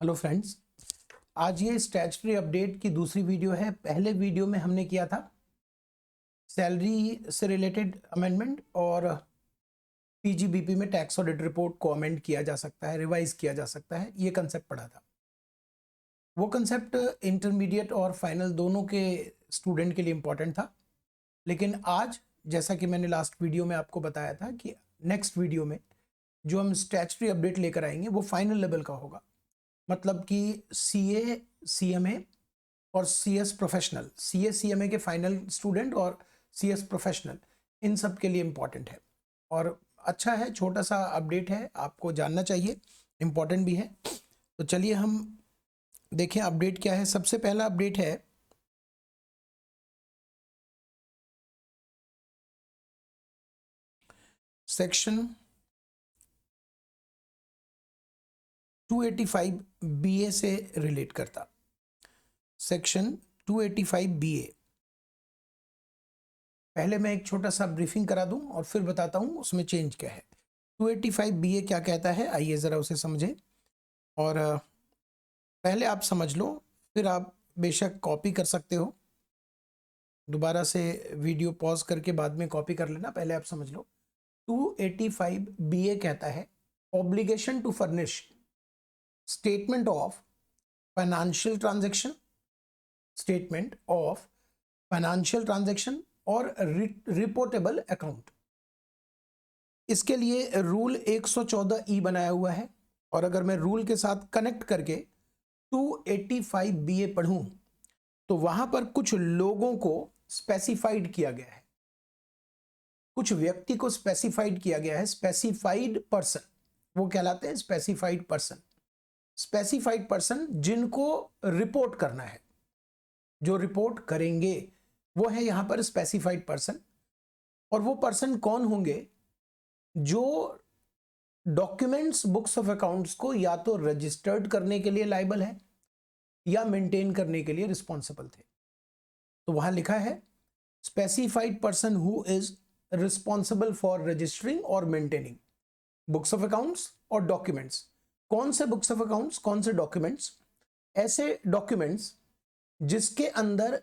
Hello friends, आज ये statutory update की दूसरी वीडियो है। पहले वीडियो में हमने किया था सैलरी से रिलेटेड अमेंडमेंट और पीजीबीपी में टैक्स ऑडिट रिपोर्ट को अमेंड किया जा सकता है, रिवाइज किया जा सकता है, ये कंसेप्ट पढ़ा था। वो कंसेप्ट इंटरमीडिएट और फाइनल दोनों के स्टूडेंट के लिए इम्पोर्टेंट था। लेकिन आज, जैसा कि मैंने लास्ट वीडियो में आपको बताया था कि नेक्स्ट वीडियो में जो हम स्टैट्यूटरी अपडेट लेकर आएंगे वो फाइनल लेवल का होगा। मतलब कि सीए, सीएमए और सीएस प्रोफेशनल, सीए सीएमए के फाइनल स्टूडेंट और सीएस प्रोफेशनल, इन सब के लिए इम्पॉर्टेंट है और अच्छा है। छोटा सा अपडेट है, आपको जानना चाहिए, इम्पॉर्टेंट भी है। तो चलिए हम देखें अपडेट क्या है। सबसे पहला अपडेट है सेक्शन 285 बीए से रिलेट करता। सेक्शन 285 बीए, पहले मैं एक छोटा सा ब्रीफिंग करा दूं और फिर बताता हूं उसमें चेंज क्या है। 285 बीए क्या कहता है, आइए ज़रा उसे समझें। और पहले आप समझ लो, फिर आप बेशक कॉपी कर सकते हो। दोबारा से वीडियो पॉज करके बाद में कॉपी कर लेना, पहले आप समझ लो। 285 बीए कहता है obligation to furnish statement of financial transaction, statement of financial transaction और रिपोर्टेबल अकाउंट। इसके लिए रूल 114 ई बनाया हुआ है। और अगर मैं रूल के साथ कनेक्ट करके 285 बीए पढ़ूं तो वहां पर कुछ लोगों को स्पेसिफाइड किया गया है, कुछ व्यक्ति को स्पेसिफाइड किया गया है। स्पेसिफाइड पर्सन वो कहलाते हैं स्पेसिफाइड पर्सन। स्पेसिफाइड पर्सन जिनको रिपोर्ट करना है, जो रिपोर्ट करेंगे, वो है यहां पर स्पेसिफाइड पर्सन। और वो पर्सन कौन होंगे? जो डॉक्यूमेंट्स बुक्स ऑफ अकाउंट्स को या तो रजिस्टर्ड करने के लिए लायबल है या मेंटेन करने के लिए रिस्पॉन्सिबल थे। तो वहां लिखा है specified person who is responsible for registering और मेंटेनिंग बुक्स ऑफ अकाउंट्स और डॉक्यूमेंट्स। कौन से बुक्स ऑफ अकाउंट्स, कौन से डॉक्यूमेंट्स? ऐसे डॉक्यूमेंट्स जिसके अंदर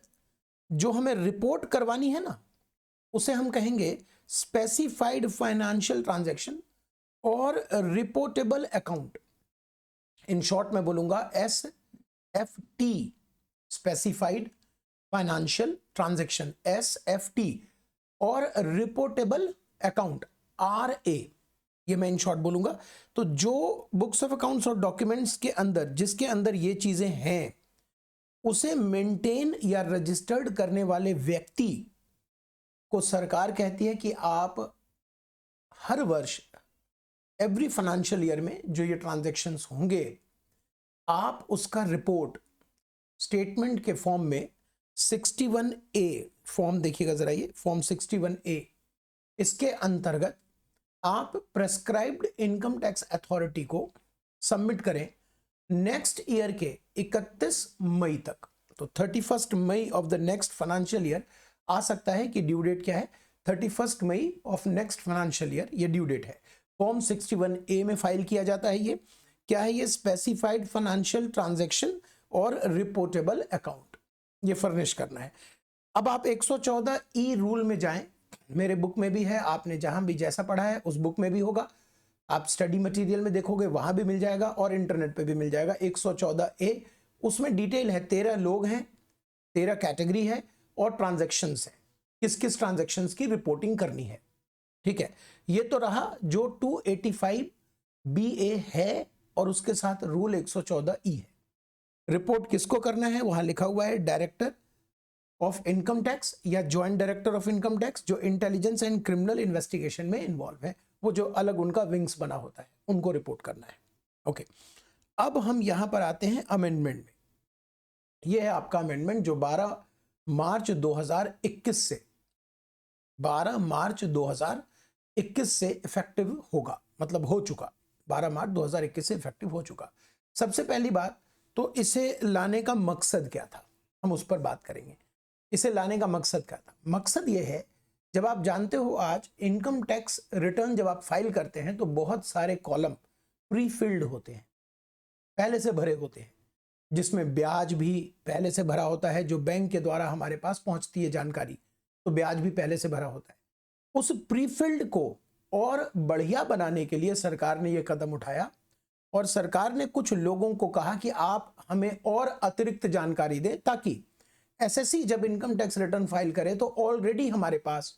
जो हमें रिपोर्ट करवानी है ना, उसे हम कहेंगे स्पेसिफाइड फाइनेंशियल ट्रांजैक्शन और रिपोर्टेबल अकाउंट। इन शॉर्ट में बोलूंगा SFT, specified financial transaction, SFT, और रिपोर्टेबल अकाउंट, RA, ये मैं इन शॉर्ट बोलूंगा। तो जो बुक्स ऑफ अकाउंट्स और डॉक्यूमेंट्स के अंदर, जिसके अंदर ये चीजें हैं, उसे मेंटेन या रजिस्टर्ड करने वाले व्यक्ति को सरकार कहती है कि आप हर वर्ष, एवरी फाइनेंशियल ईयर में जो ये ट्रांजैक्शंस होंगे, आप उसका रिपोर्ट स्टेटमेंट के फॉर्म में 61A फॉर्म, देखिएगा जरा, ये फॉर्म 61A, इसके अंतर्गत आप प्रेस्क्राइब्ड इनकम टैक्स अथॉरिटी को सबमिट करें नेक्स्ट ईयर के 31 मई तक। तो 31 मई of the next financial year आ सकता है कि ड्यू डेट क्या है, 31 मई ऑफ नेक्स्ट फाइनेंशियल ईयर, ये ड्यू डेट है। फॉर्म 61A में फाइल किया जाता है। ये क्या है? ये स्पेसिफाइड फाइनेंशियल ट्रांजैक्शन और रिपोर्टेबल अकाउंट, ये फर्निश करना है। अब आप 114E रूल में जाएं, मेरे बुक में भी है, आपने जहां भी जैसा पढ़ा है उस बुक में भी होगा, आप स्टडी मटेरियल में देखोगे वहां भी मिल जाएगा और इंटरनेट पे भी मिल जाएगा। 114A, उसमें डिटेल है, 13 लोग हैं, 13 कैटेगरी है और ट्रांजैक्शंस है, किस किस ट्रांजैक्शंस की रिपोर्टिंग करनी है। ठीक है, ये तो रहा जो 285BA है और उसके साथ रूल 114E है। रिपोर्ट किसको करना है? वहां लिखा हुआ है डायरेक्टर ऑफ इनकम टैक्स या joint director of income tax, जो इंटेलिजेंस एंड क्रिमिनल इन्वेस्टिगेशन में इन्वॉल्व है, वो जो अलग उनका विंग्स बना होता है, उनको रिपोर्ट करना है। ओके, अब हम यहां पर आते हैं अमेंडमेंट में। यह है आपका अमेंडमेंट जो 12 मार्च 2021 से 12 मार्च 2021 से इफेक्टिव होगा, मतलब हो चुका, 12 मार्च 2021 से इफेक्टिव हो चुका। सबसे पहली बात तो इसे लाने का मकसद क्या था, हम उस पर बात करेंगे। इसे लाने का मकसद क्या था? मकसद यह है, जब आप जानते हो आज इनकम टैक्स रिटर्न जब आप फाइल करते हैं तो बहुत सारे कॉलम प्री फिल्ड होते हैं। पहले से भरे होते हैं, जिसमें ब्याज भी पहले से भरा होता है, जो बैंक के द्वारा हमारे पास पहुंचती है जानकारी, तो ब्याज भी पहले से भरा होता है। उस प्रीफिल्ड को और बढ़िया बनाने के लिए सरकार ने यह कदम उठाया और सरकार ने कुछ लोगों को कहा कि आप हमें और अतिरिक्त जानकारी दें, ताकि एसएससी जब इनकम टैक्स रिटर्न फाइल करे तो ऑलरेडी हमारे पास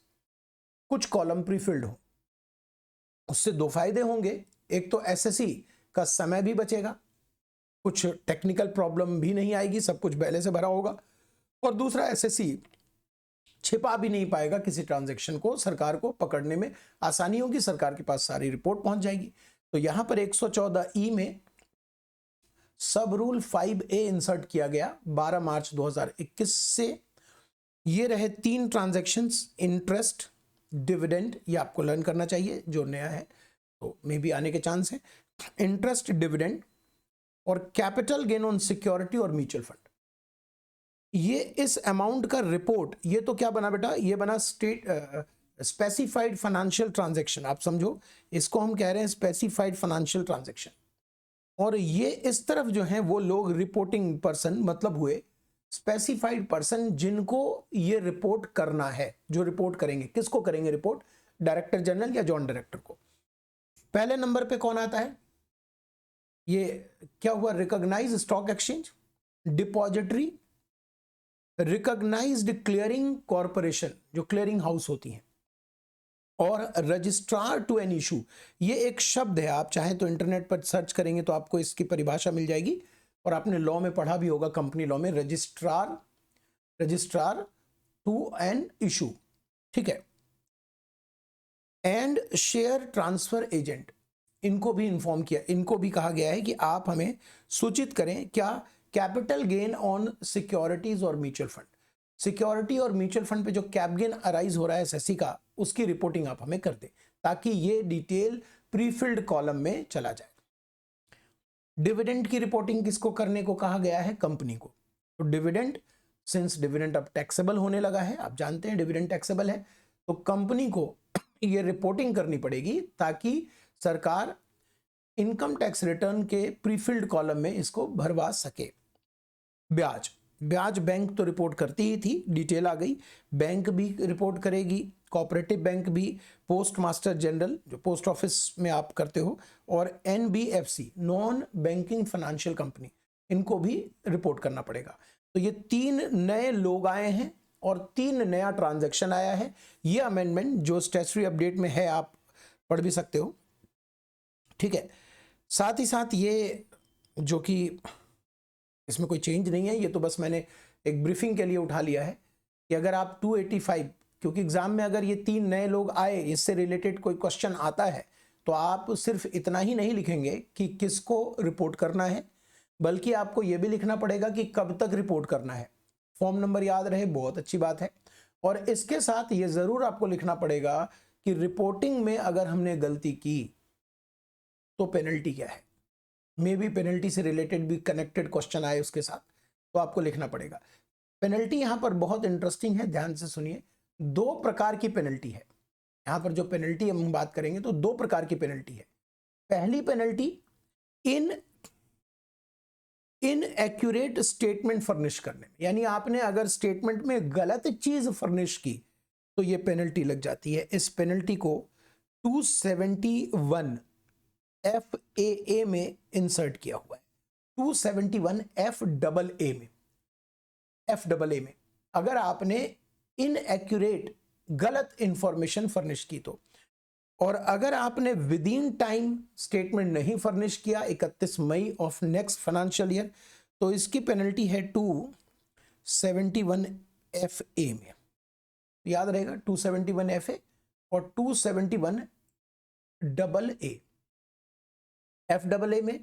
कुछ कॉलम प्रीफिल्ड हो। उससे दो फायदे होंगे, एक तो एसएससी का समय भी बचेगा, कुछ टेक्निकल प्रॉब्लम भी नहीं आएगी, सब कुछ पहले से भरा होगा, और दूसरा एसएससी छिपा भी नहीं पाएगा किसी ट्रांजैक्शन को, सरकार को पकड़ने में आसानी होगी, सरकार के पास सारी रिपोर्ट पहुंच जाएगी। तो यहां पर 114E में सब रूल 5A इंसर्ट किया गया 12 मार्च 2021 से। ये रहे 3 ट्रांजैक्शंस, इंटरेस्ट, डिविडेंड, ये आपको लर्न करना चाहिए जो नया है, तो मे भी आने के चांस है। इंटरेस्ट, डिविडेंड और कैपिटल गेन ऑन सिक्योरिटी और म्यूचुअल फंड, ये इस अमाउंट का रिपोर्ट, ये तो क्या बना बेटा, ये बना स्पेसिफाइड फाइनेंशियल ट्रांजैक्शन। आप समझो, इसको हम कह रहे हैं स्पेसिफाइड फाइनेंशियल ट्रांजैक्शन। और ये इस तरफ जो है वो लोग रिपोर्टिंग पर्सन मतलब हुए स्पेसिफाइड पर्सन, जिनको ये रिपोर्ट करना है, जो रिपोर्ट करेंगे। किसको करेंगे रिपोर्ट? डायरेक्टर जनरल या जॉइंट डायरेक्टर को। पहले नंबर पे कौन आता है? ये क्या हुआ? Recognise stock exchange, depository, recognised clearing corporation, जो क्लियरिंग हाउस होती हैं, और रजिस्ट्रार टू एन इशू। ये एक शब्द है, आप चाहें तो इंटरनेट पर सर्च करेंगे तो आपको इसकी परिभाषा मिल जाएगी, और आपने लॉ में पढ़ा भी होगा, कंपनी लॉ में, रजिस्ट्रार टू एन इशू, ठीक है। एंड शेयर ट्रांसफर एजेंट, इनको भी इन्फॉर्म किया, इनको भी कहा गया है कि आप हमें सूचित करें क्या? कैपिटल गेन ऑन सिक्योरिटीज और म्यूचुअल फंड, सिक्योरिटी और म्यूचुअल फंड पे जो कैप गेन अराइज हो रहा है एसएससी का, उसकी रिपोर्टिंग आप हमें कर दें, ताकि ये डिटेल प्रीफिल्ड कॉलम में चला जाए। डिविडेंड की रिपोर्टिंग किसको करने को कहा गया है? कंपनी को। तो डिविडेंड, सिंस डिविडेंड अब टैक्सेबल होने लगा है, आप जानते हैं डिविडेंड टैक्सेबल है, तो कंपनी को ये रिपोर्टिंग करनी पड़ेगी, ताकि सरकार इनकम टैक्स रिटर्न के प्रीफिल्ड कॉलम में इसको भरवा सके। ब्याज बैंक तो रिपोर्ट करती ही थी, डिटेल आ गई, बैंक भी रिपोर्ट करेगी, कोऑपरेटिव बैंक भी, पोस्ट मास्टर जनरल जो पोस्ट ऑफिस में आप करते हो, और NBFC, non banking financial company, इनको भी रिपोर्ट करना पड़ेगा। तो ये 3 नए लोग आए हैं और 3 नया ट्रांजैक्शन आया है। ये अमेंडमेंट जो स्टैट्यूटरी अपडेट में है, आप पढ़ भी सकते हो, ठीक है। साथ ही साथ ये जो कि इसमें कोई चेंज नहीं है, ये तो बस मैंने एक ब्रीफिंग के लिए उठा लिया है कि अगर आप 285, क्योंकि एग्जाम में अगर ये 3 नए लोग आए, इससे रिलेटेड कोई क्वेश्चन आता है, तो आप सिर्फ इतना ही नहीं लिखेंगे कि किसको रिपोर्ट करना है, बल्कि आपको ये भी लिखना पड़ेगा कि कब तक रिपोर्ट करना है। फॉर्म नंबर याद रहे, बहुत अच्छी बात है। और इसके साथ ये जरूर आपको लिखना पड़ेगा कि रिपोर्टिंग में अगर हमने गलती की तो पेनल्टी क्या है। मे बी पेनल्टी से रिलेटेड भी कनेक्टेड क्वेश्चन आए उसके साथ, तो आपको लिखना पड़ेगा। पेनल्टी यहां पर बहुत इंटरेस्टिंग है, ध्यान से सुनिए। 2 प्रकार की पेनल्टी है यहां पर, जो पेनल्टी हम बात करेंगे तो 2 प्रकार की पेनल्टी है। पहली पेनल्टी इनएक्यूरेट स्टेटमेंट फर्निश करने में, यानी आपने अगर स्टेटमेंट में गलत चीज फर्निश की तो ये पेनल्टी लग जाती है। इस पेनल्टी को 271 FAA में इंसर्ट किया हुआ है, 271 FAA में अगर आपने इनएक्यूरेट गलत इंफॉर्मेशन फर्निश की तो, और अगर आपने विद इन टाइम स्टेटमेंट नहीं फर्निश किया 31 मई ऑफ नेक्स्ट फाइनेंशियल ईयर, तो इसकी पेनल्टी है 271 FA में। याद रहेगा 271 FA और 271 AA। FAA में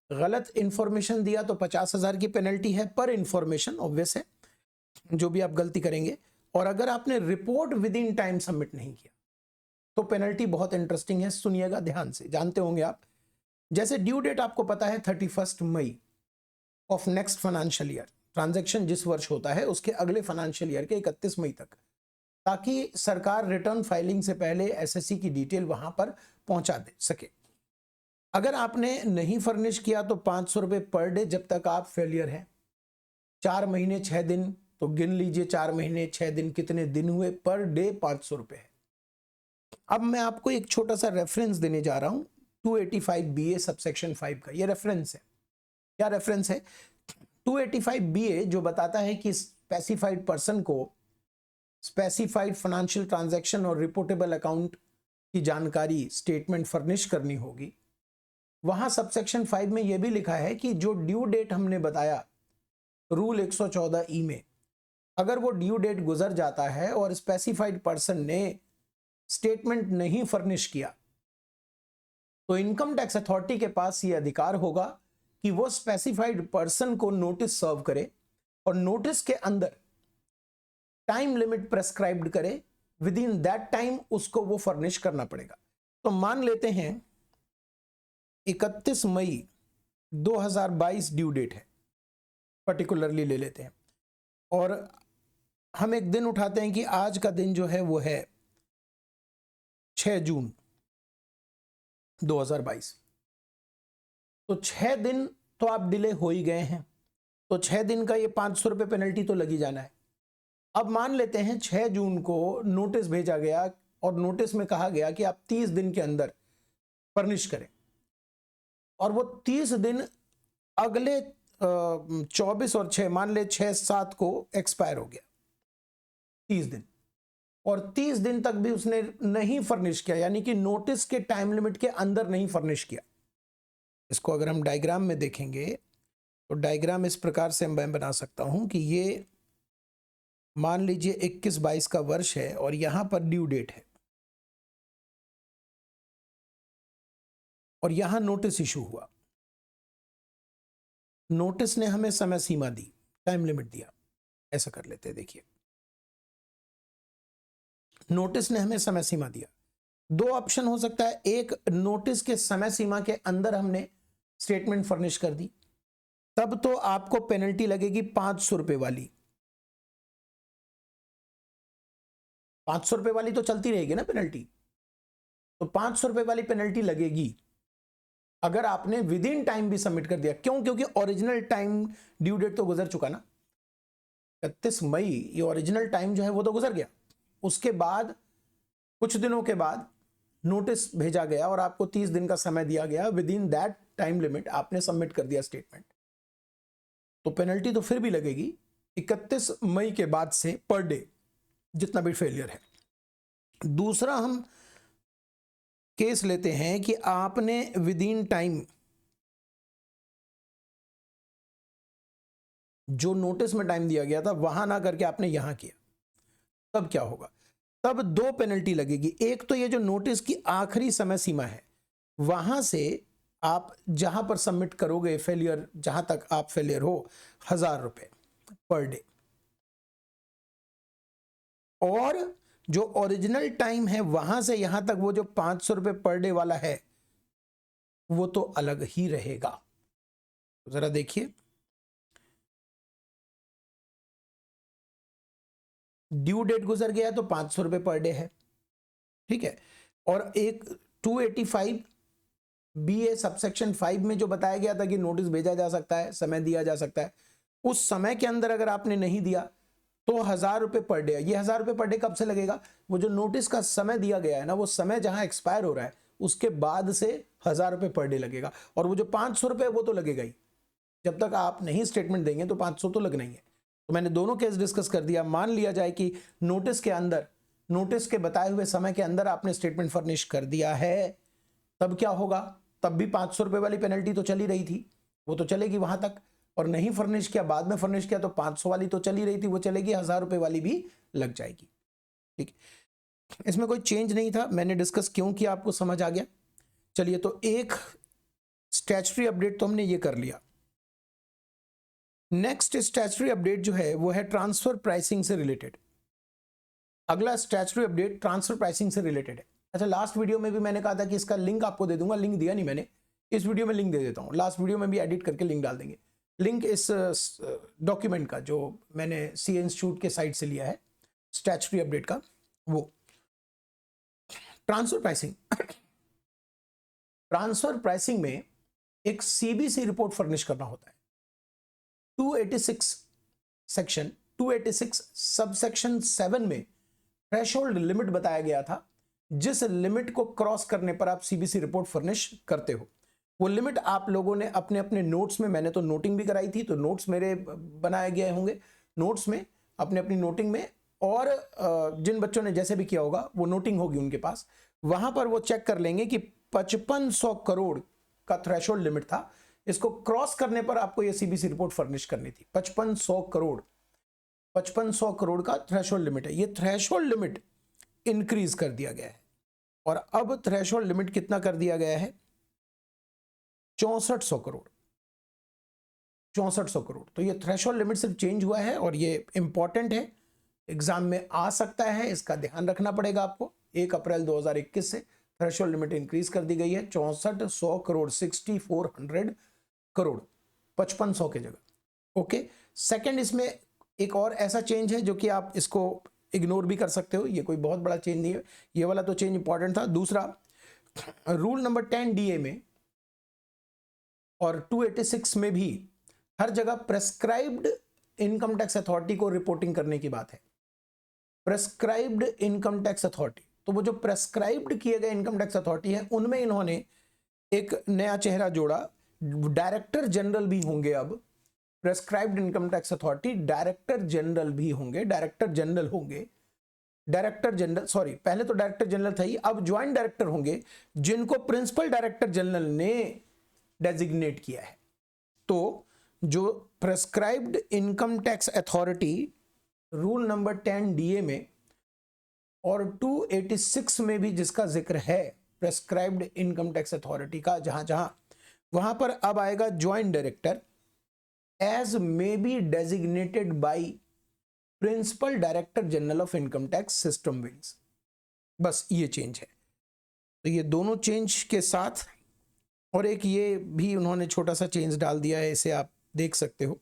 गलत इंफॉर्मेशन दिया तो 50,000 की पेनल्टी है पर इंफॉर्मेशन, ऑब्वियस है, जो भी आप गलती करेंगे। और अगर आपने report with in time submit नहीं किया तो पेनल्टी बहुत इंटरेस्टिंग है, सुनिएगा ध्यान से, जानते होंगे आप। जैसे ड्यू डेट आपको पता है 31 मई of next financial year, transaction जिस वर्ष होता है उसके अगले फाइनेंशियल ईयर के 31 मई तक, ताकि सरकार रिटर्न फाइलिंग से पहले एसएससी की डिटेल वहां पर पहुंचा दे सके। अगर आपने नहीं फर्निश किया तो 500 रुपये पर डे जब तक आप फेलियर हैं। 4 महीने 6 दिन तो गिन लीजिए, 4 महीने 6 दिन कितने दिन हुए, पर डे 500 रुपये है। अब मैं आपको एक छोटा सा रेफरेंस देने जा रहा हूं, 285 BA सबसेक्शन 5 का। ये रेफरेंस है। क्या रेफरेंस है? 285 BA जो बताता है कि स्पेसिफाइड पर्सन को स्पेसिफाइड फाइनेंशियल ट्रांजैक्शन और रिपोर्टेबल अकाउंट की जानकारी स्टेटमेंट फर्निश करनी होगी। वहां सबसेक्शन 5 में यह भी लिखा है कि जो ड्यू डेट हमने बताया रूल 114E में, अगर वो ड्यू डेट गुजर जाता है और स्पेसिफाइड पर्सन ने स्टेटमेंट नहीं फर्निश किया तो इनकम टैक्स अथॉरिटी के पास यह अधिकार होगा कि वो स्पेसिफाइड पर्सन को नोटिस सर्व करे और नोटिस के अंदर टाइम लिमिट प्रेस्क्राइब्ड करे। विद इन दैट टाइम उसको वो फर्निश करना पड़ेगा। तो मान लेते हैं 31 मई 2022 ड्यू डेट है, पर्टिकुलरली ले लेते हैं, और हम एक दिन उठाते हैं कि आज का दिन जो है वो है 6 जून 2022। तो 6 दिन तो आप डिले हो ही गए हैं, तो 6 दिन का ये 500 रुपये पेनल्टी तो लगी जाना है। अब मान लेते हैं 6 जून को नोटिस भेजा गया और नोटिस में कहा गया कि आप 30 दिन के अंदर फर्निश करें, और वो 30 दिन अगले 24 और 6 मान ले 6-7 को एक्सपायर हो गया, 30 दिन, और 30 दिन तक भी उसने नहीं फर्निश किया, यानी कि नोटिस के टाइम लिमिट के अंदर नहीं फर्निश किया। इसको अगर हम डायग्राम में देखेंगे तो डायग्राम इस प्रकार से मैं बना सकता हूं कि ये मान लीजिए 21-22 का वर्ष है और यहां पर ड्यू डेट है और यहां नोटिस इशू हुआ। नोटिस ने हमें समय सीमा दी, टाइम लिमिट दिया। ऐसा कर लेते हैं, देखिए नोटिस ने हमें समय सीमा दिया। 2 ऑप्शन हो सकता है। एक, नोटिस के समय सीमा के अंदर हमने स्टेटमेंट फर्निश कर दी, तब तो आपको पेनल्टी लगेगी 500 रुपए वाली। 500 रुपए वाली तो चलती रहेगी ना पेनल्टी, तो 500 रुपए वाली पेनल्टी लगेगी अगर आपने विद इन टाइम भी सबमिट कर दिया। क्यों? क्योंकि ओरिजिनल टाइम ड्यू डेट तो गुजर चुका ना, 31 मई ये ओरिजिनल टाइम जो है वो तो गुजर गया। उसके बाद कुछ दिनों के बाद नोटिस भेजा गया और आपको 30 दिन का समय दिया गया, with in that time limit आपने सबमिट कर दिया स्टेटमेंट, तो पेनल्टी तो फिर भी लगेगी 31 मई के बाद से पर डे जितना भी फेलियर है। दूसरा हम केस लेते हैं कि आपने विद इन टाइम जो नोटिस में टाइम दिया गया था वहां ना करके आपने यहां किया, तब क्या होगा? तब 2 पेनल्टी लगेगी। एक तो ये जो नोटिस की आखिरी समय सीमा है वहां से आप जहां पर सबमिट करोगे फेलियर, जहां तक आप फेलियर हो, 1000 रुपए पर डे, और जो ओरिजिनल टाइम है वहां से यहां तक वो जो 500 रुपए पर डे वाला है वो तो अलग ही रहेगा। तो जरा देखिए, ड्यू डेट गुजर गया तो 500 रुपए पर डे है, ठीक है। और एक 285 BA सबसेक्शन 5 में जो बताया गया था कि नोटिस भेजा जा सकता है, समय दिया जा सकता है, उस समय के अंदर अगर आपने नहीं दिया तो 1000 रुपए पर डे। ये 1000 रुपए पर डे कब से लगेगा? वो जो नोटिस का समय दिया गया है ना, वो समय जहां एक्सपायर हो रहा है उसके बाद से 1000 रुपए पर डे लगेगा। और वो जो 500 रुपए वो तो लगेगा ही, जब तक आप नहीं स्टेटमेंट देंगे तो 500 तो लगना ही है। तो मैंने दोनों केस डिस्कस कर दिया। मान लिया जाए कि नोटिस के अंदर, नोटिस के बताए हुए समय के अंदर आपने स्टेटमेंट फर्निश कर दिया है, तब क्या होगा? तब भी 500 रुपए वाली पेनल्टी तो चली रही थी, वो तो चलेगी वहां तक। और नहीं फर्निश किया, बाद में फर्निश किया तो 500 वाली तो चली रही थी, वो चलेगी, 1000 रुपए वाली भी लग जाएगी। ठीक, इसमें कोई चेंज नहीं था। मैंने डिस्कस क्यों किया आपको समझ आ गया। चलिए, तो एक स्टैट्यूटरी अपडेट तो हमने ये कर लिया। नेक्स्ट स्टैट्यूटरी अपडेट जो है वो है ट्रांसफर प्राइसिंग से रिलेटेड। अगला स्टैट्यूटरी अपडेट ट्रांसफर प्राइसिंग से रिलेटेड है। अच्छा, लास्ट वीडियो में भी मैंने कहा था कि इसका लिंक आपको दे दूंगा, लिंक दिया नहीं मैंने, इस वीडियो में लिंक दे देता हूं। लास्ट वीडियो में भी एडिट करके लिंक डाल देंगे। लिंक इस डॉक्यूमेंट का जो मैंने सी इंस्टीट्यूट के साइट से लिया है, स्टैट्यूटरी अपडेट का, वो ट्रांसफर प्राइसिंग। ट्रांसफर प्राइसिंग में एक सीबीसी रिपोर्ट फर्निश करना होता है। 286 सेक्शन 286 सबसेक्शन 7 में थ्रेशोल्ड लिमिट बताया गया था, जिस लिमिट को क्रॉस करने पर आप सीबीसी रिपोर्ट फर्निश करते हो। वो लिमिट आप लोगों ने अपने अपने नोट्स में, मैंने तो नोटिंग भी कराई थी, तो नोट्स मेरे बनाए गए होंगे, नोट्स में अपने अपनी नोटिंग में, और जिन बच्चों ने जैसे भी किया होगा वो नोटिंग होगी उनके पास, वहां पर वो चेक कर लेंगे कि 5500 करोड़ का थ्रेशोल्ड लिमिट था। इसको क्रॉस करने पर आपको ये सीबीसी रिपोर्ट फर्निश करनी थी। 5500 करोड़ का थ्रेशोल्ड लिमिट है। ये थ्रेशोल्ड लिमिट इंक्रीज कर दिया गया है, और अब थ्रेशोल्ड लिमिट कितना कर दिया गया है? 6400 करोड़। 6400 करोड़। तो ये थ्रेशोल्ड लिमिट सिर्फ चेंज हुआ है, और ये इंपॉर्टेंट है, एग्जाम में आ सकता है, इसका ध्यान रखना पड़ेगा आपको। 1 अप्रैल 2021 से थ्रेशोल्ड लिमिट इंक्रीज कर दी गई है 6400 करोड़, 6400 करोड़, 5500 की जगह। ओके। सेकंड, इसमें एक और ऐसा चेंज है जो कि आप इसको इग्नोर भी कर सकते हो, ये कोई बहुत बड़ा चेंज नहीं है, ये वाला तो चेंज इंपॉर्टेंट था। दूसरा, रूल नंबर 10 डीए में और 286 में भी हर जगह प्रेस्क्राइब्ड इनकम टैक्स अथॉरिटी को रिपोर्टिंग करने की बात है। प्रेस्क्राइब्ड इनकम टैक्स अथॉरिटी, तो वो जो प्रेस्क्राइब्ड किए गए इनकम टैक्स अथॉरिटी है, उनमें इन्होंने एक नया चेहरा जोड़ा, डायरेक्टर जनरल भी होंगे अब। Prescribed income tax authority director general भी होंगे, डायरेक्टर जनरल होंगे, डायरेक्टर जनरल, सॉरी, पहले तो डायरेक्टर जनरल था ही, अब ज्वाइंट डायरेक्टर होंगे, जिनको प्रिंसिपल डायरेक्टर जनरल ने डेजिग्नेट किया है। तो जो prescribed income tax authority rule number 10 DA में और 286 में भी जिसका जिक्र है, प्रेस्क्राइब्ड इनकम टैक्स अथॉरिटी का, जहां जहां, वहां पर अब आएगा joint director, as may be designated by principal director general of income tax system wings. बस ये चेंज है। तो ये दोनों चेंज के साथ, और एक ये भी उन्होंने छोटा सा चेंज डाल दिया है, इसे आप देख सकते हो।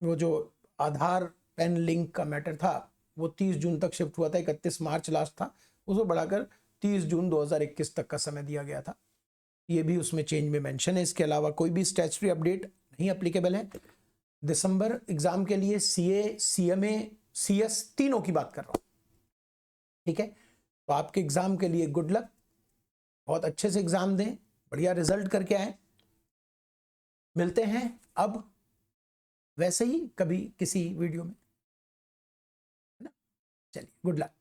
वो जो आधार पैन लिंक का मैटर था, वो 30 जून तक शिफ्ट हुआ था, 31 मार्च लास्ट था, उसको बढ़ाकर 30 जून 2021 तक का समय दिया गया था। ये भी उसमें चेंज में मेंशन है। इसके अलावा कोई भी स्टैट्यूटरी अपडेट नहीं एप्लीकेबल है। दिसंबर एग्जाम के लिए सीए, सीएमए, सीएस तीनों की बात कर रहा हूं, ठीक है। तो आपके एग्जाम के लिए गुड लक, बहुत अच्छे से एग्जाम दें, बढ़िया रिजल्ट करके आए। मिलते हैं अब वैसे ही कभी किसी वीडियो में, है ना। चलिए, गुड लक।